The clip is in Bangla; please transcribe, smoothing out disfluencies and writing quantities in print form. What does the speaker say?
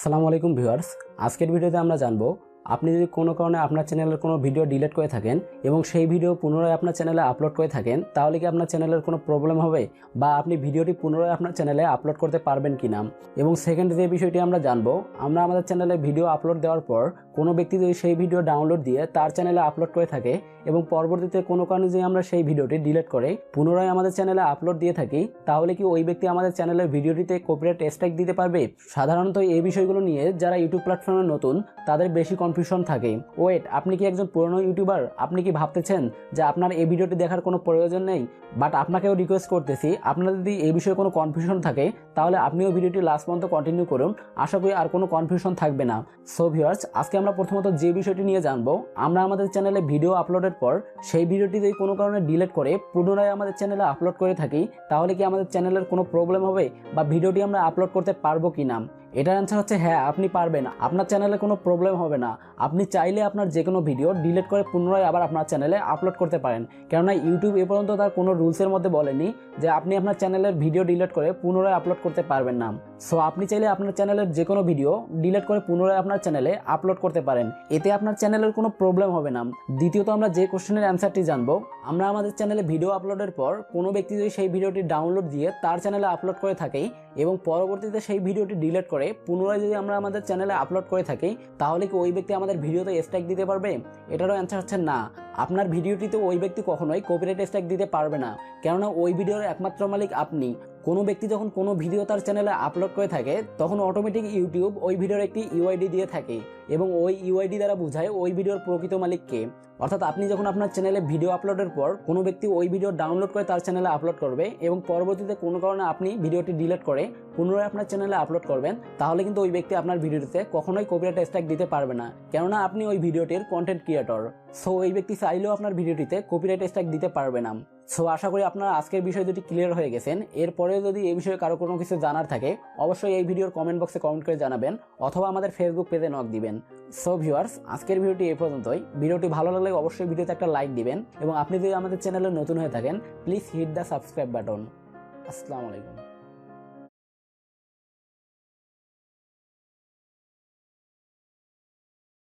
আসসালামু আলাইকুম ভিউয়ার্স, আজকের ভিডিওতে আমরা জানবো আপনি যদি কোনো কারণে আপনার চ্যানেলের কোনো ভিডিও ডিলিট করে থাকেন এবং সেই ভিডিও পুনরায় আপনার চ্যানেলে আপলোড করে থাকেন, তাহলে কি আপনার চ্যানেলের কোনো প্রবলেম হবে বা আপনি ভিডিওটি পুনরায় আপনার চ্যানেলে আপলোড করতে পারবেন কিনা। এবং সেকেন্ড যে বিষয়টি আমরা জানবো, আমরা আমাদের চ্যানেলে ভিডিও আপলোড দেওয়ার পর কোনো ব্যক্তি যদি সেই ভিডিও ডাউনলোড দিয়ে তার চ্যানেলে আপলোড করে থাকে এবং পরবর্তীতে কোনো কারণে যদি আমরা সেই ভিডিওটি ডিলিট করে পুনরায় আমাদের চ্যানেলে আপলোড দিয়ে থাকি, তাহলে কি ওই ব্যক্তি আমাদের চ্যানেলের ভিডিওটিতে কপিরাইট স্ট্রাইক দিতে পারবে? সাধারণত এই বিষয়গুলো নিয়ে যারা ইউটিউব প্ল্যাটফর্মে নতুন তাদের বেশি কনফিউশন থাকে। ওয়েট, আপনি কি একজন পুরনো ইউটিউবার? আপনি কি ভাবতেছেন যে আপনার এই ভিডিওটি দেখার কোনো প্রয়োজন নেই? বাট আপনাকেও রিকোয়েস্ট করতেছি, আপনার যদি এই বিষয়ে কোনো কনফিউশন থাকে তাহলে আপনিও ভিডিওটি লাস্ট পর্যন্ত কন্টিনিউ করুন। আশা করি আর কোনো কনফিউশন থাকবে না। সো ভিউয়ার্স, আজকে আমরা প্রথমত যে বিষয়টি নিয়ে জানবো, আমরা আমাদের চ্যানেলে ভিডিও আপলোডের পর সেই ভিডিওটি যদি কোনো কারণে ডিলিট করে পুনরায় আমাদের চ্যানেলে আপলোড করে থাকি, তাহলে কি আমাদের চ্যানেলের কোনো প্রবলেম হবে বা ভিডিওটি আমরা আপলোড করতে পারবো কি না? এটার অ্যান্সার হচ্ছে হ্যাঁ, আপনি পারবেন। আপনার চ্যানেলে কোনো প্রবলেম হবে না। আপনি চাইলে আপনার যে কোনো ভিডিও ডিলিট করে পুনরায় আবার আপনার চ্যানেলে আপলোড করতে পারেন, কেননা ইউটিউব এ পর্যন্ত তার কোনো রুলসের মধ্যে বলেনি যে আপনি আপনার চ্যানেলের ভিডিও ডিলিট করে পুনরায় আপলোড করতে পারবেন না। সো আপনি চাইলে আপনার চ্যানেলের যে কোনো ভিডিও ডিলিট করে পুনরায় আপনার চ্যানেলে আপলোড করতে পারেন, এতে আপনার চ্যানেলের কোনো প্রবলেম হবে না। দ্বিতীয়ত, আমরা যে কোশ্চেনের অ্যান্সারটি জানবো, আমরা আমাদের চ্যানেলে ভিডিও আপলোডের পর কোনো ব্যক্তি যদি সেই ভিডিওটি ডাউনলোড দিয়ে তার চ্যানেলে আপলোড করে থাকে এবং পরবর্তীতে সেই ভিডিওটি ডিলিট করে পুনরায় যদি আমরা আমাদের চ্যানেলে আপলোড করে থাকি, তাহলে কি ওই ব্যক্তি আমাদের ভিডিওতে স্ট্রাইক দিতে পারবে? এটারও অ্যান্সার হচ্ছে না। আপনার ভিডিওটিতে ওই ব্যক্তি কখনোই কপিরাইট স্ট্রাইক দিতে পারবে না, কেননা ওই ভিডিওর একমাত্র মালিক আপনি। কোনো ব্যক্তি যখন কোনো ভিডিও তার চ্যানেলে আপলোড করে থাকে, তখন অটোমেটিক ইউটিউব ওই ভিডিওর একটি ইউআইডি দিয়ে থাকে এবং ওই ইউআইডি দ্বারা বোঝায় ওই ভিডিওর প্রকৃত মালিক কে। অর্থাৎ আপনি যখন আপনার চ্যানেলে ভিডিও আপলোডের পর কোনো ব্যক্তি ওই ভিডিও ডাউনলোড করে তার চ্যানেলে আপলোড করবে এবং পরবর্তীতে কোনো কারণে আপনি ভিডিওটি ডিলিট করে পুনরায় আপনার চ্যানেলে আপলোড করবেন, তাহলে কিন্তু ওই ব্যক্তি আপনার ভিডিওটিতে কখনোই কপিরাইট স্ট্রাইক দিতে পারবে না, কেননা আপনি ওই ভিডিওটির কন্টেন্ট ক্রিয়েটর। সো ওই ব্যক্তি চাইলেও আপনার ভিডিওটিতে কপিরাইট স্ট্রাইক দিতে পারবে না। সো আশা করি আপনারা আজকের বিষয় দুটি ক্লিয়ার হয়ে গেছেন। এরপরেও যদি এই বিষয়ে কারো কোনো কিছু জানার থাকে, অবশ্যই এই ভিডিওর কমেন্ট বক্সে কমেন্ট করে জানাবেন অথবা আমাদের ফেসবুক পেজে নক দিবেন। সো ভিউয়ার্স, আজকের ভিডিওটি এই পর্যন্তই। ভিডিওটি ভালো লাগলে অবশ্যই ভিডিওতে একটা লাইক দিবেন এবং আপনি যদি আমাদের চ্যানেলে নতুন হয়ে থাকেন, please hit the subscribe button. আসসালামু আলাইকুম।